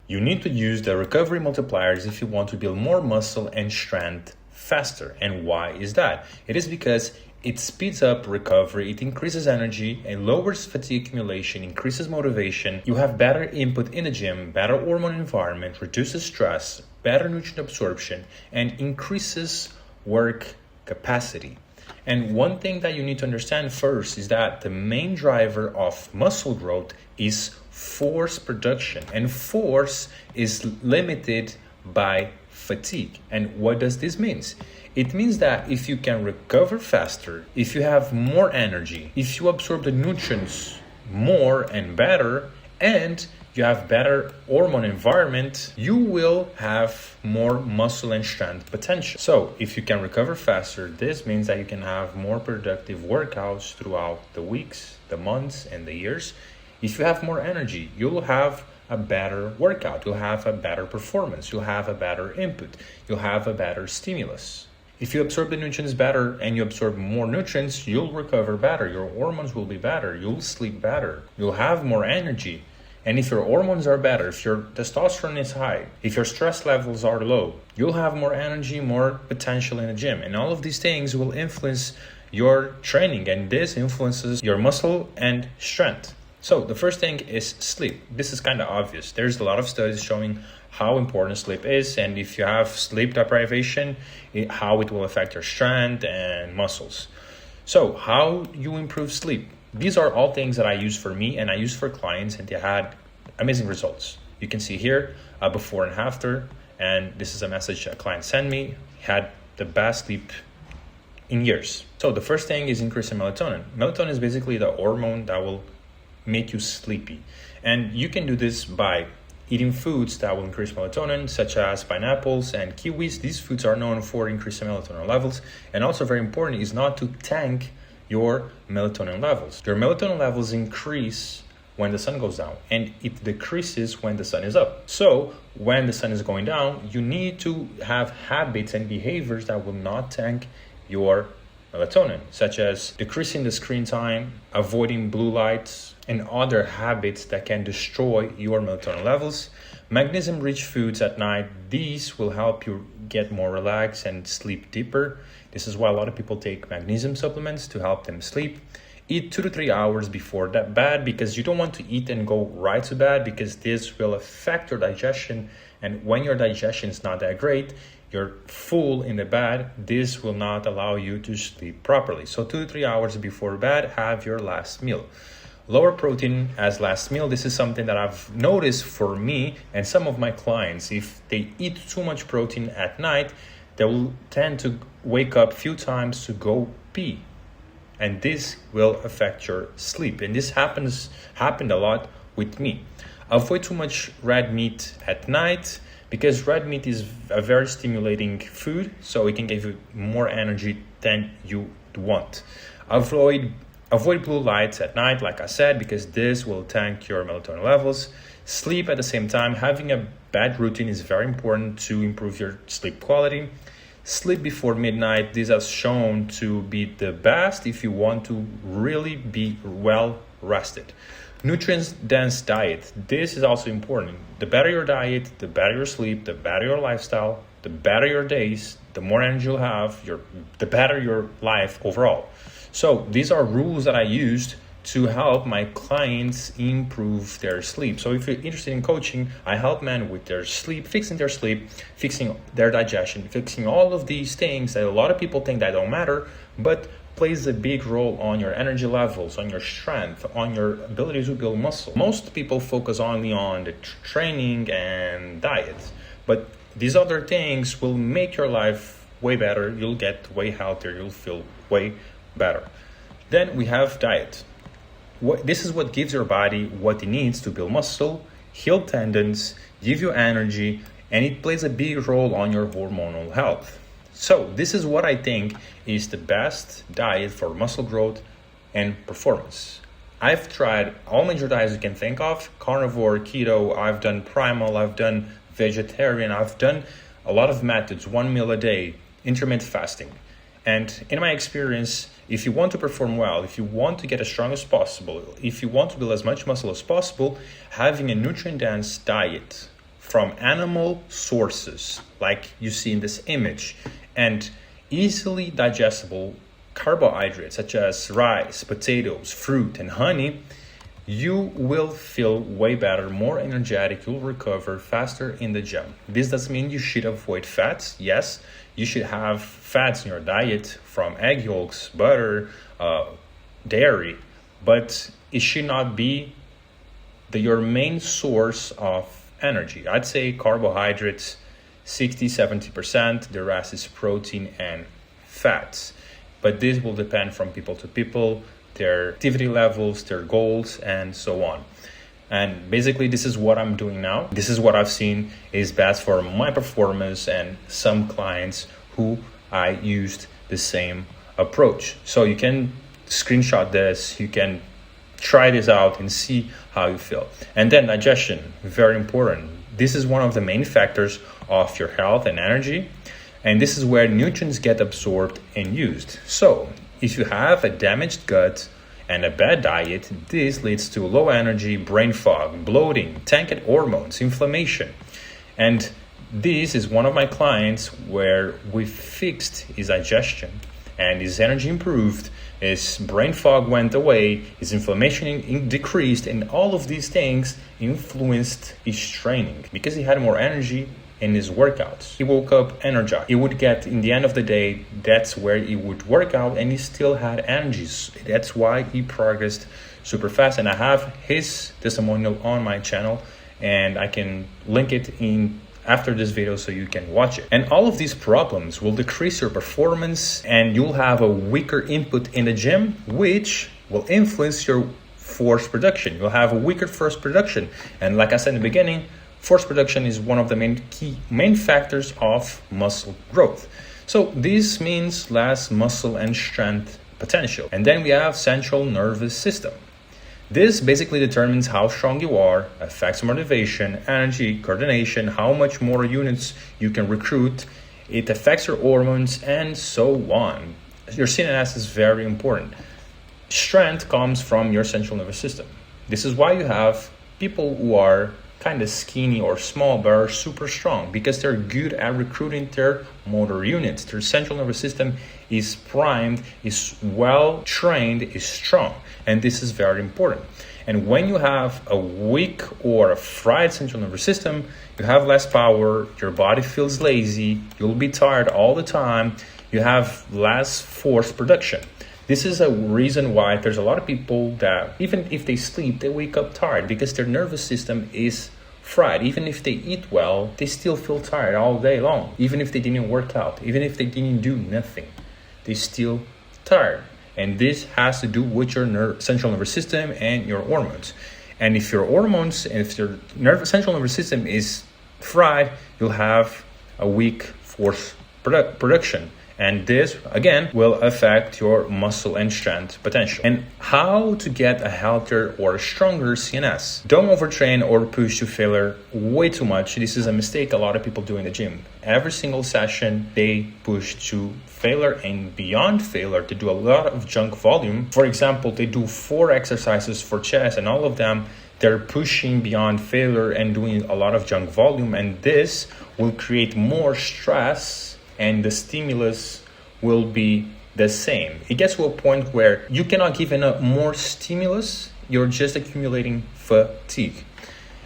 You need to use the recovery multipliers if you want to build more muscle and strength faster. And why is that? It is because it speeds up recovery, it increases energy, it lowers fatigue accumulation, increases motivation. You have better input in the gym, better hormone environment, reduces stress, better nutrient absorption, and increases work capacity. And one thing that you need to understand first is that the main driver of muscle growth is force production, and force is limited by fatigue. And what does this mean? It means that if you can recover faster, if you have more energy, if you absorb the nutrients more and better, and you have better hormone environment, you will have more muscle and strength potential. So if you can recover faster, this means that you can have more productive workouts throughout the weeks, the months, and the years. If you have more energy, you'll have a better workout, you'll have a better performance, you'll have a better input, you'll have a better stimulus. If you absorb the nutrients better and you absorb more nutrients, you'll recover better, your hormones will be better, you'll sleep better, you'll have more energy. And if your hormones are better, if your testosterone is high, if your stress levels are low, you'll have more energy, more potential in the gym. And all of these things will influence your training, and this influences your muscle and strength. So the first thing is sleep. This is kind of obvious. There's a lot of studies showing how important sleep is, and if you have sleep deprivation, how it will affect your strength and muscles. So how you improve sleep? These are all things that I use for me and I use for clients, and they had amazing results. You can see here a before and after, and this is a message a client sent me. He had the best sleep in years. So the first thing is increasing melatonin. Melatonin is basically the hormone that will make you sleepy, and you can do this by eating foods that will increase melatonin, such as pineapples and kiwis. These foods are known for increasing melatonin levels, and also very important is not to tank your melatonin levels. Your melatonin levels increase when the sun goes down, and it decreases when the sun is up. So when the sun is going down, you need to have habits and behaviors that will not tank your melatonin, such as decreasing the screen time, avoiding blue lights, and other habits that can destroy your melatonin levels. Magnesium-rich foods at night, these will help you get more relaxed and sleep deeper. This is why a lot of people take magnesium supplements to help them sleep. Eat 2 to 3 hours before that bed, because you don't want to eat and go right to bed, because this will affect your digestion. And when your digestion is not that great, you're full in the bed, this will not allow you to sleep properly. So 2 to 3 hours before bed, have your last meal. Lower protein as last meal. This is something that I've noticed for me and some of my clients. If they eat too much protein at night, they will tend to wake up a few times to go pee. And this will affect your sleep. And this happened a lot with me. Avoid too much red meat at night, because red meat is a very stimulating food, so it can give you more energy than you want. Avoid blue lights at night, like I said, because this will tank your melatonin levels. Sleep at the same time. Having a bed routine is very important to improve your sleep quality. Sleep before midnight. This is shown to be the best if you want to really be well rested. Nutrients-dense diet. This is also important. The better your diet, the better your sleep, the better your lifestyle, the better your days, the more energy you'll have, the better your life overall. So these are rules that I used to help my clients improve their sleep. So if you're interested in coaching, I help men with their sleep, fixing their digestion, fixing all of these things that a lot of people think that don't matter, but plays a big role on your energy levels, on your strength, on your ability to build muscle. Most people focus only on the training and diet, but these other things will make your life way better. You'll get way healthier. You'll feel way better. Then we have diet. This is what gives your body what it needs to build muscle, heal tendons, give you energy, and it plays a big role on your hormonal health. So this is what I think is the best diet for muscle growth and performance. I've tried all major diets you can think of: carnivore, keto, I've done primal, I've done vegetarian, I've done a lot of methods, 1 meal a day, intermittent fasting. And in my experience, if you want to perform well, if you want to get as strong as possible, if you want to build as much muscle as possible, having a nutrient-dense diet from animal sources, like you see in this image, and easily digestible carbohydrates such as rice, potatoes, fruit, and honey, you will feel way better, more energetic, you'll recover faster in the gym. This doesn't mean you should avoid fats. Yes, you should have fats in your diet from egg yolks, butter, dairy, but it should not be your main source of energy. I'd say carbohydrates 60-70%, the rest is protein and fats. But this will depend from people to people, their activity levels, their goals, and so on. And basically, this is what I'm doing now. This is what I've seen is best for my performance and some clients who I used the same approach. So you can screenshot this, you can try this out and see how you feel. And then digestion, very important. This is one of the main factors of your health and energy. And this is where nutrients get absorbed and used. So if you have a damaged gut and a bad diet, this leads to low energy, brain fog, bloating, tanked hormones, inflammation. And this is one of my clients where we fixed his digestion and his energy improved, his brain fog went away, his inflammation decreased, and all of these things influenced his training because he had more energy in his workouts. He woke up energized. He would get, in the end of the day, that's where he would work out and he still had energies. That's why he progressed super fast. And I have his testimonial on my channel and I can link it in after this video so you can watch it. And all of these problems will decrease your performance and you'll have a weaker input in the gym, which will influence your force production. You'll have a weaker force production. And like I said in the beginning, force production is one of the main factors of muscle growth. So this means less muscle and strength potential. And then we have central nervous system. This basically determines how strong you are, affects motivation, energy, coordination, how much more units you can recruit. It affects your hormones and so on. Your CNS is very important. Strength comes from your central nervous system. This is why you have people who are kind of skinny or small but are super strong because they're good at recruiting their motor units. Their central nervous system is primed, is well trained, is strong, and this is very important. And when you have a weak or a fried central nervous system, you have less power, your body feels lazy, you'll be tired all the time, you have less force production. This is a reason why there's a lot of people that even if they sleep, they wake up tired because their nervous system is fried. Even if they eat well, they still feel tired all day long. Even if they didn't work out, even if they didn't do nothing, they still tired. And this has to do with your central nervous system and your hormones. And if your hormones, and if your central nervous system is fried, you'll have a weak force production. And this, again, will affect your muscle and strength potential. And how to get a healthier or stronger CNS. Don't overtrain or push to failure way too much. This is a mistake a lot of people do in the gym. Every single session, they push to failure and beyond failure to do a lot of junk volume. For example, they do 4 exercises for chest and all of them, they're pushing beyond failure and doing a lot of junk volume. And this will create more stress and the stimulus will be the same. It gets to a point where you cannot give enough more stimulus, you're just accumulating fatigue.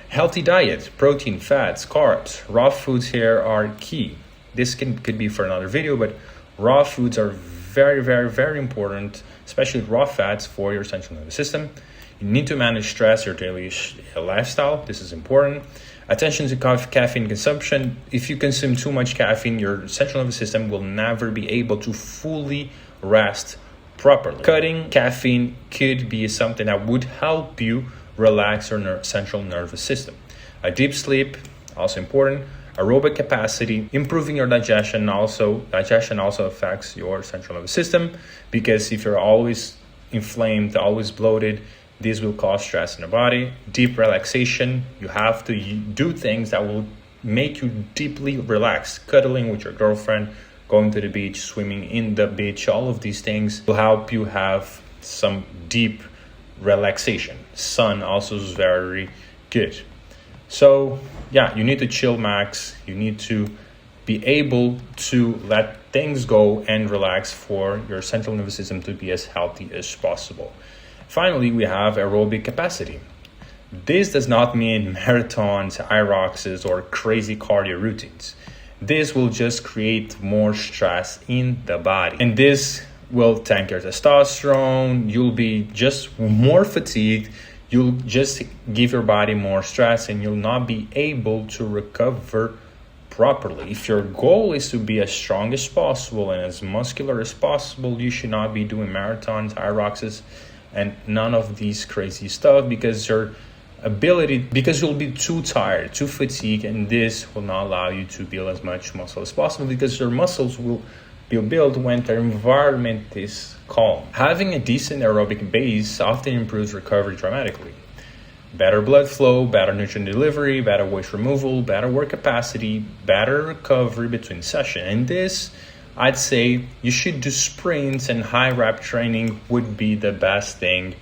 Healthy diet, protein, fats, carbs, raw foods here are key. This could be for another video, but raw foods are very, very, very important, especially raw fats for your central nervous system. You need to manage stress, your daily lifestyle. This is important. Attention to caffeine consumption. If you consume too much caffeine, your central nervous system will never be able to fully rest properly. Cutting caffeine could be something that would help you relax your central nervous system. A deep sleep, also important. Aerobic capacity, improving your digestion also affects your central nervous system because if you're always inflamed, always bloated, this will cause stress in the body. Deep relaxation, you have to do things that will make you deeply relaxed. Cuddling with your girlfriend, going to the beach, swimming in the beach, all of these things will help you have some deep relaxation. Sun also is very good. So yeah, you need to chill max. You need to be able to let things go and relax for your central nervous system to be as healthy as possible. Finally, we have aerobic capacity. This does not mean marathons, Iroxes, or crazy cardio routines. This will just create more stress in the body. And this will tank your testosterone. You'll be just more fatigued. You'll just give your body more stress and you'll not be able to recover properly. If your goal is to be as strong as possible and as muscular as possible, you should not be doing marathons, Iroxes, and none of these crazy stuff because you'll be too tired, too fatigued, and this will not allow you to build as much muscle as possible because your muscles will be built when the environment is calm. Having a decent aerobic base often improves recovery dramatically. Better blood flow, better nutrient delivery, better waste removal, better work capacity, better recovery between sessions. And this, I'd say you should do sprints and high rep training would be the best thing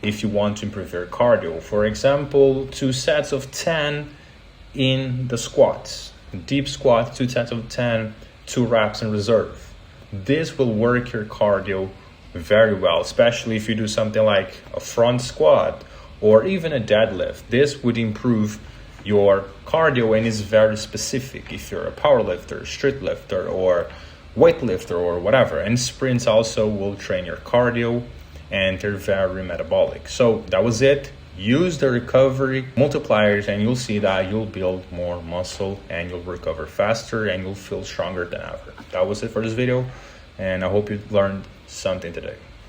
if you want to improve your cardio. For example, 2 sets of 10 in the squats. Deep squat, 2 sets of 10, 2 reps in reserve. This will work your cardio very well, especially if you do something like a front squat or even a deadlift. This would improve your cardio and is very specific if you're a power lifter, street lifter, or weightlifter or whatever. And sprints also will train your cardio and they're very metabolic. So that was it. Use the recovery multipliers and you'll see that you'll build more muscle and you'll recover faster and you'll feel stronger than ever. That was it for this video and I hope you learned something today.